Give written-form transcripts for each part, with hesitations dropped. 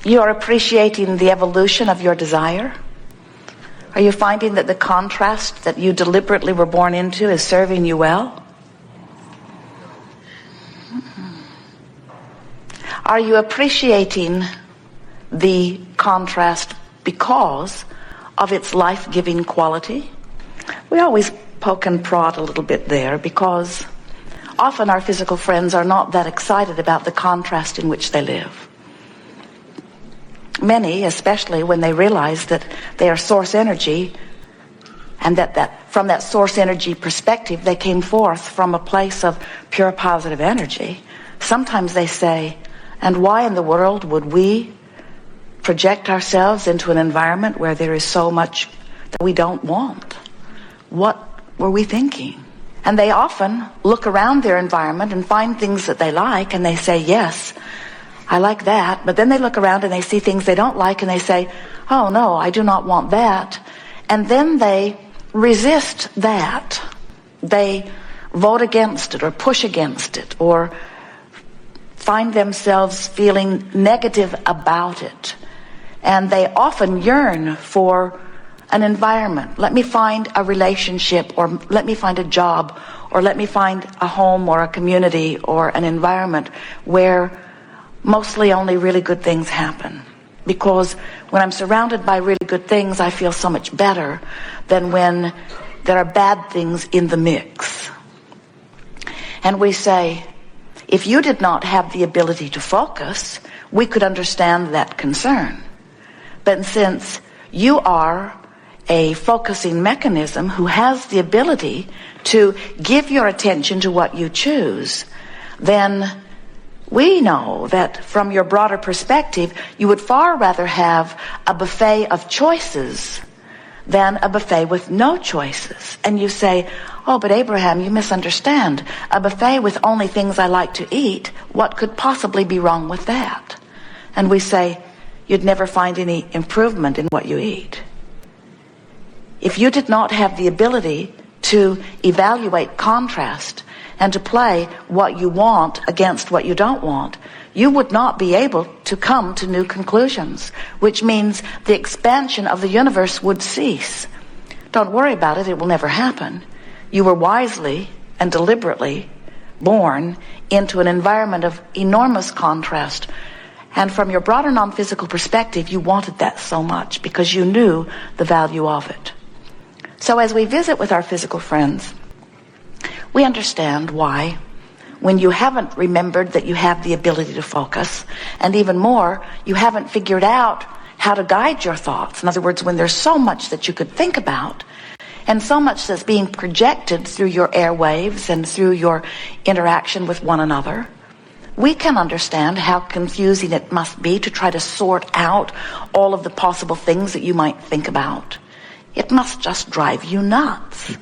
You are appreciating the evolution of your desire? Are you finding that the contrast that you deliberately were born into is serving you well? Are you appreciating the contrast because of its life-giving quality? We always poke and prod a little bit there because often our physical friends are not that excited about the contrast in which they live. Many, especially when they realize that they are source energy, and that from that source energy perspective they came forth from a place of pure positive energy, sometimes they say, and why in the world would we project ourselves into an environment where there is so much that we don't want? What were we thinking? And they often look around their environment and find things that they like, and they say, yes, I like that. But then they look around and they see things they don't like, and they say, oh no, I do not want that. And then they resist that. They vote against it or push against it or find themselves feeling negative about it. And they often yearn for an environment. Let me find a relationship, or let me find a job, or let me find a home or a community or an environment where mostly only really good things happen. Because when I'm surrounded by really good things, I feel so much better than when there are bad things in the mix. And we say, if you did not have the ability to focus, we could understand that concern. But since you are a focusing mechanism who has the ability to give your attention to what you choose, then we know that from your broader perspective, you would far rather have a buffet of choices than a buffet with no choices. And you say, oh, but Abraham, you misunderstand. A buffet with only things I like to eat, what could possibly be wrong with that? And we say, you'd never find any improvement in what you eat. If you did not have the ability to evaluate contrast and to play what you want against what you don't want, you would not be able to come to new conclusions, which means the expansion of the universe would cease. Don't worry about it, it will never happen. You were wisely and deliberately born into an environment of enormous contrast. And from your broader non-physical perspective, you wanted that so much because you knew the value of it. So as we visit with our physical friends, we understand why, when you haven't remembered that you have the ability to focus, and even more, you haven't figured out how to guide your thoughts. In other words, when there's so much that you could think about, and so much that's being projected through your airwaves and through your interaction with one another, we can understand how confusing it must be to try to sort out all of the possible things that you might think about. It must just drive you nuts.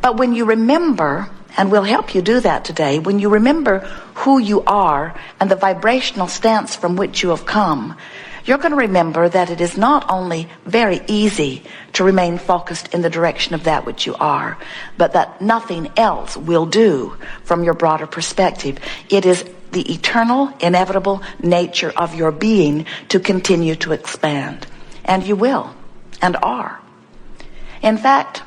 But when you remember, and we'll help you do that today, when you remember who you are and the vibrational stance from which you have come, you're going to remember that it is not only very easy to remain focused in the direction of that which you are, but that nothing else will do from your broader perspective. It is the eternal, inevitable nature of your being to continue to expand. And you will, and are. In fact,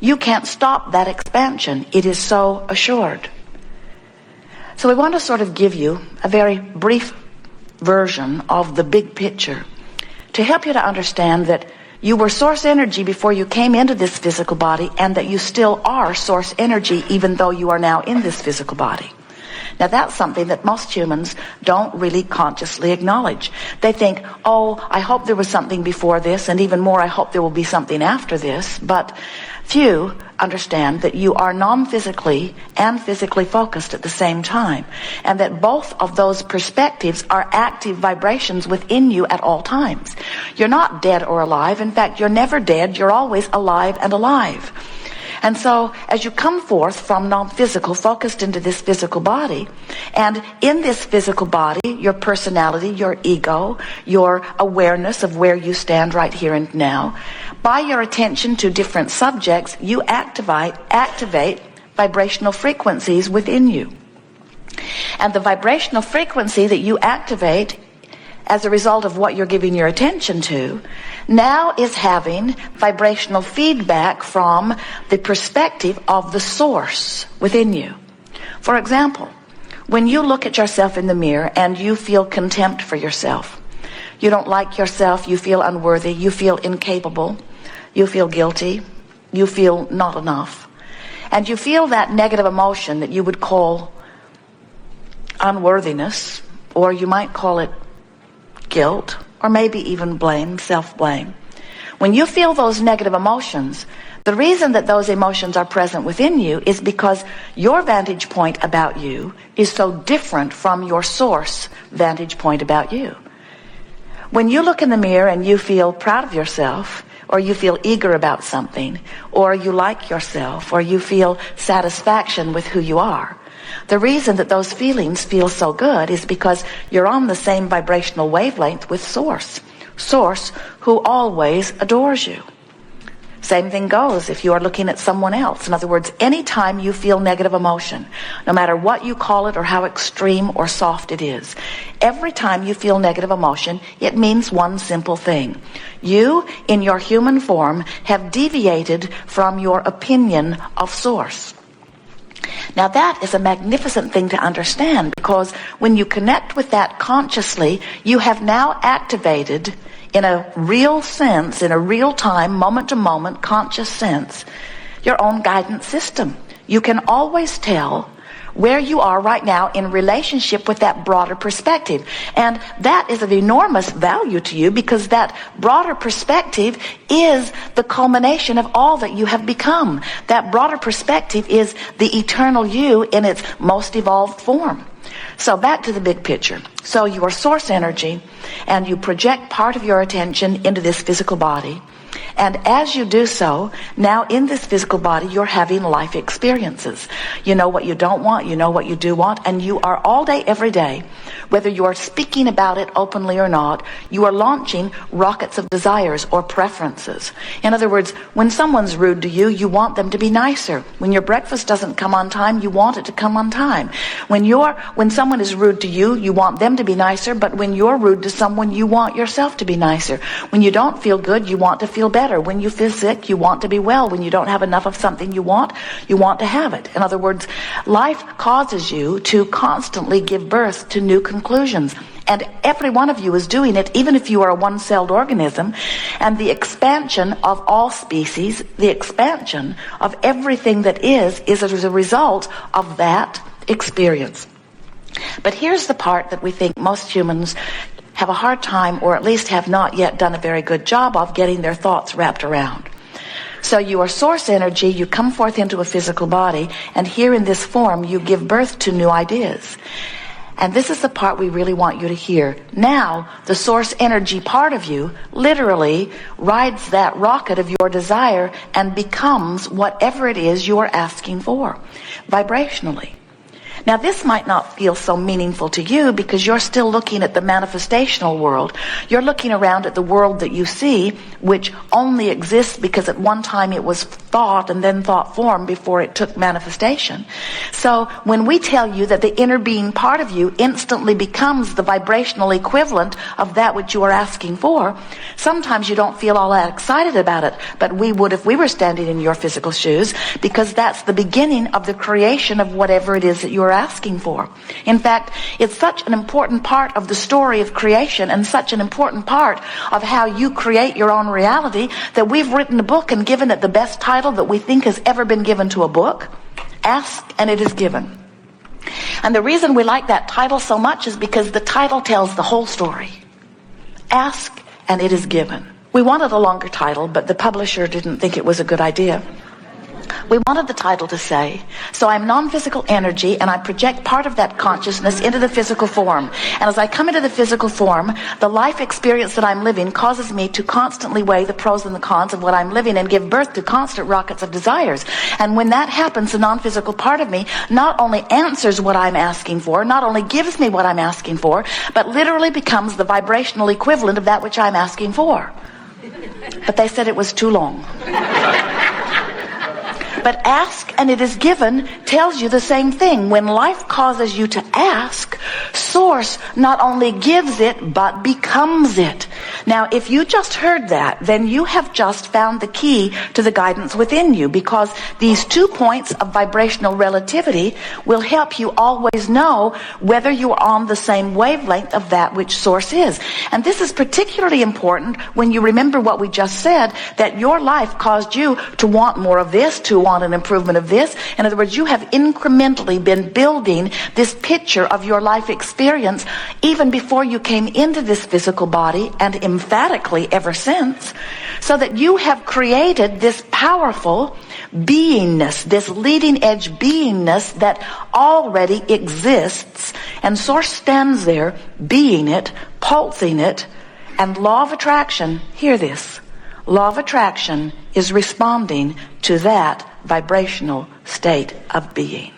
you can't stop that expansion. It is so assured. So we want to sort of give you a very brief version of the big picture to help you to understand that you were source energy before you came into this physical body, and that you still are source energy even though you are now in this physical body. Now that's something that most humans don't really consciously acknowledge. They think, oh, I hope there was something before this, and even more, I hope there will be something after this. But few understand that you are non-physically and physically focused at the same time, and that both of those perspectives are active vibrations within you at all times. You're not dead or alive. In fact, you're never dead. You're always alive and alive. And so as you come forth from non-physical, focused into this physical body, and in this physical body, your personality, your ego, your awareness of where you stand right here and now, by your attention to different subjects, you activate vibrational frequencies within you. And the vibrational frequency that you activate as a result of what you're giving your attention to, now is having vibrational feedback from the perspective of the source within you. For example, when you look at yourself in the mirror and you feel contempt for yourself, you don't like yourself, you feel unworthy, you feel incapable, you feel guilty, you feel not enough, and you feel that negative emotion that you would call unworthiness, or you might call it guilt, or maybe even blame, self-blame. When you feel those negative emotions, the reason that those emotions are present within you is because your vantage point about you is so different from your source vantage point about you. When you look in the mirror and you feel proud of yourself, or you feel eager about something, or you like yourself, or you feel satisfaction with who you are, the reason that those feelings feel so good is because you're on the same vibrational wavelength with Source. Source, who always adores you. Same thing goes if you are looking at someone else. In other words, anytime you feel negative emotion, no matter what you call it or how extreme or soft it is, every time you feel negative emotion, it means one simple thing. You, in your human form, have deviated from your opinion of Source. Now that is a magnificent thing to understand, because when you connect with that consciously, you have now activated, in a real sense, in a real time, moment to moment, conscious sense, your own guidance system. You can always tell where you are right now in relationship with that broader perspective. And that is of enormous value to you, because that broader perspective is the culmination of all that you have become. That broader perspective is the eternal you in its most evolved form. So back to the big picture. So you are source energy, and you project part of your attention into this physical body. And as you do so, now in this physical body, you're having life experiences. You know what you don't want, you know what you do want, and you are all day, every day, whether you are speaking about it openly or not, you are launching rockets of desires or preferences. In other words, when someone's rude to you, you want them to be nicer. When your breakfast doesn't come on time, you want it to come on time. When someone is rude to you, you want them to be nicer, but when you're rude to someone, you want yourself to be nicer. When you don't feel good, you want to feel better. When you feel sick, you want to be well. When you don't have enough of something you want to have it. In other words, life causes you to constantly give birth to new conclusions. And every one of you is doing it, even if you are a one-celled organism. And the expansion of all species, the expansion of everything that is as a result of that experience. But here's the part that we think most humans have a hard time, or at least have not yet done a very good job of getting their thoughts wrapped around. So you are source energy, you come forth into a physical body, and here in this form you give birth to new ideas. And this is the part we really want you to hear. Now, the source energy part of you literally rides that rocket of your desire and becomes whatever it is you are asking for, vibrationally. Now, this might not feel so meaningful to you because you're still looking at the manifestational world. You're looking around at the world that you see, which only exists because at one time it was thought and then thought form before it took manifestation. So when we tell you that the inner being part of you instantly becomes the vibrational equivalent of that which you are asking for, sometimes you don't feel all that excited about it, but we would if we were standing in your physical shoes, because that's the beginning of the creation of whatever it is that you are asking for. In fact, it's such an important part of the story of creation and such an important part of how you create your own reality that we've written a book and given it the best title that we think has ever been given to a book: Ask and It Is Given. And the reason we like that title so much is because the title tells the whole story. Ask and It Is Given. We wanted a longer title, but the publisher didn't think it was a good idea. We wanted the title to say, so I'm non-physical energy and I project part of that consciousness into the physical form. And as I come into the physical form, the life experience that I'm living causes me to constantly weigh the pros and the cons of what I'm living and give birth to constant rockets of desires. And when that happens, the non-physical part of me not only answers what I'm asking for, not only gives me what I'm asking for, but literally becomes the vibrational equivalent of that which I'm asking for. But they said it was too long. But ask and it is given tells you the same thing. When life causes you to ask, Source not only gives it, but becomes it. Now, if you just heard that, then you have just found the key to the guidance within you, because these 2 points of vibrational relativity will help you always know whether you are on the same wavelength of that which Source is. And this is particularly important when you remember what we just said, that your life caused you to want more of this, to want an improvement of this. In other words, you have incrementally been building this picture of your life experience even before you came into this physical body, and emphatically ever since, so that you have created this powerful beingness, this leading edge beingness that already exists, and Source stands there being it, pulsing it. And law of attraction, hear this, law of attraction is responding to that vibrational state of being.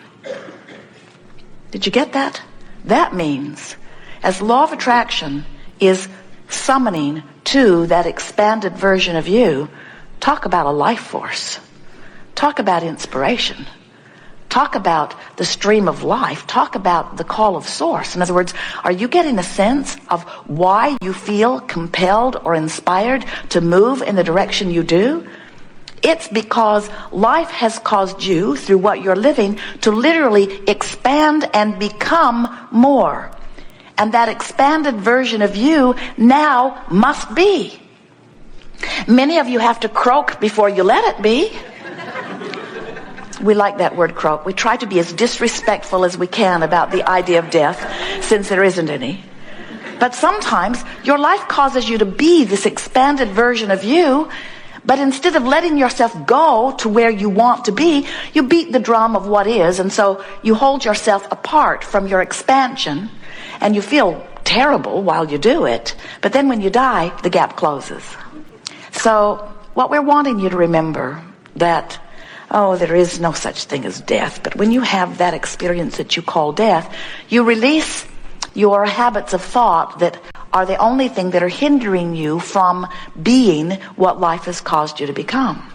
Did you get that? That means, as law of attraction is summoning to that expanded version of you, talk about a life force. Talk about inspiration. Talk about the stream of life. Talk about the call of Source. In other words, are you getting a sense of why you feel compelled or inspired to move in the direction you do? It's because life has caused you, through what you're living, to literally expand and become more. And that expanded version of you now must be. Many of you have to croak before you let it be. We like that word, croak. We try to be as disrespectful as we can about the idea of death, since there isn't any. But sometimes your life causes you to be this expanded version of you, but instead of letting yourself go to where you want to be, you beat the drum of what is, and so you hold yourself apart from your expansion, and you feel terrible while you do it, but then when you die, the gap closes. So what we're wanting you to remember, that there is no such thing as death. But when you have that experience that you call death, you release your habits of thought that are the only thing that are hindering you from being what life has caused you to become.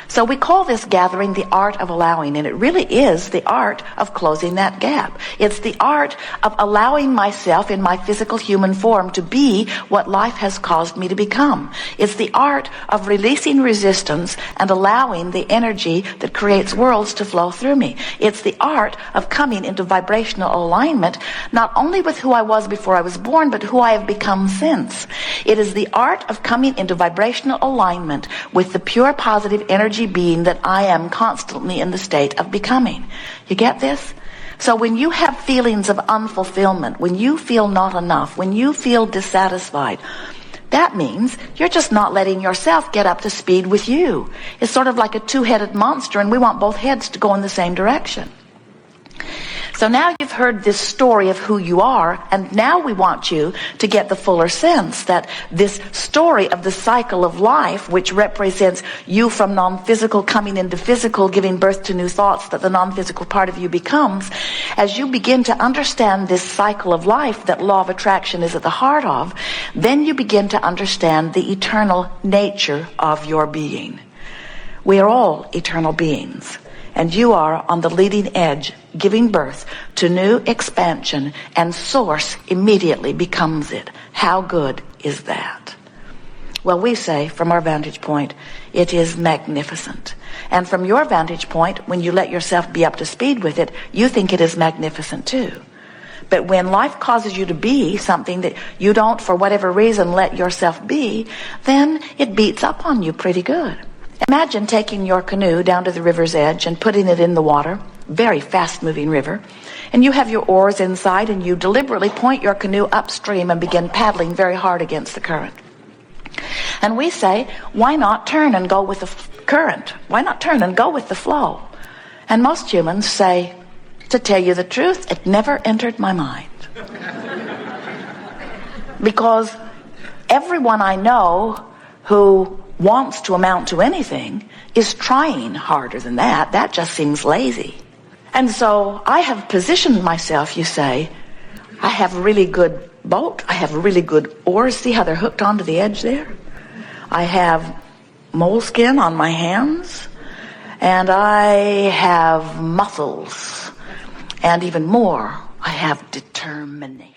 So we call this gathering the art of allowing, and it really is the art of closing that gap. It's the art of allowing myself in my physical human form to be what life has caused me to become. It's the art of releasing resistance and allowing the energy that creates worlds to flow through me. It's the art of coming into vibrational alignment, not only with who I was before I was born, but who I have become since. It is the art of coming into vibrational alignment with the pure positive energy being that I am constantly in the state of becoming. You get this? So when you have feelings of unfulfillment, when you feel not enough, when you feel dissatisfied, that means you're just not letting yourself get up to speed with you. It's sort of like a two-headed monster, and we want both heads to go in the same direction. So now you've heard this story of who you are, and now we want you to get the fuller sense that this story of the cycle of life, which represents you from non-physical coming into physical, giving birth to new thoughts that the non-physical part of you becomes, as you begin to understand this cycle of life that law of attraction is at the heart of, then you begin to understand the eternal nature of your being. We are all eternal beings. And you are on the leading edge, giving birth to new expansion, and Source immediately becomes it. How good is that? Well, we say, from our vantage point, it is magnificent. And from your vantage point, when you let yourself be up to speed with it, you think it is magnificent too. But when life causes you to be something that you don't, for whatever reason, let yourself be, then it beats up on you pretty good. Imagine taking your canoe down to the river's edge and putting it in the water, very fast-moving river, and you have your oars inside, and you deliberately point your canoe upstream and begin paddling very hard against the current. And we say, why not turn and go with the current? Why not turn and go with the flow? And most humans say, to tell you the truth, it never entered my mind. Because everyone I know who wants to amount to anything is trying harder than that. That just seems lazy. And so I have positioned myself, you say, I have a really good boat. I have really good oars. See how they're hooked onto the edge there? I have moleskin on my hands. And I have muscles. And even more, I have determination.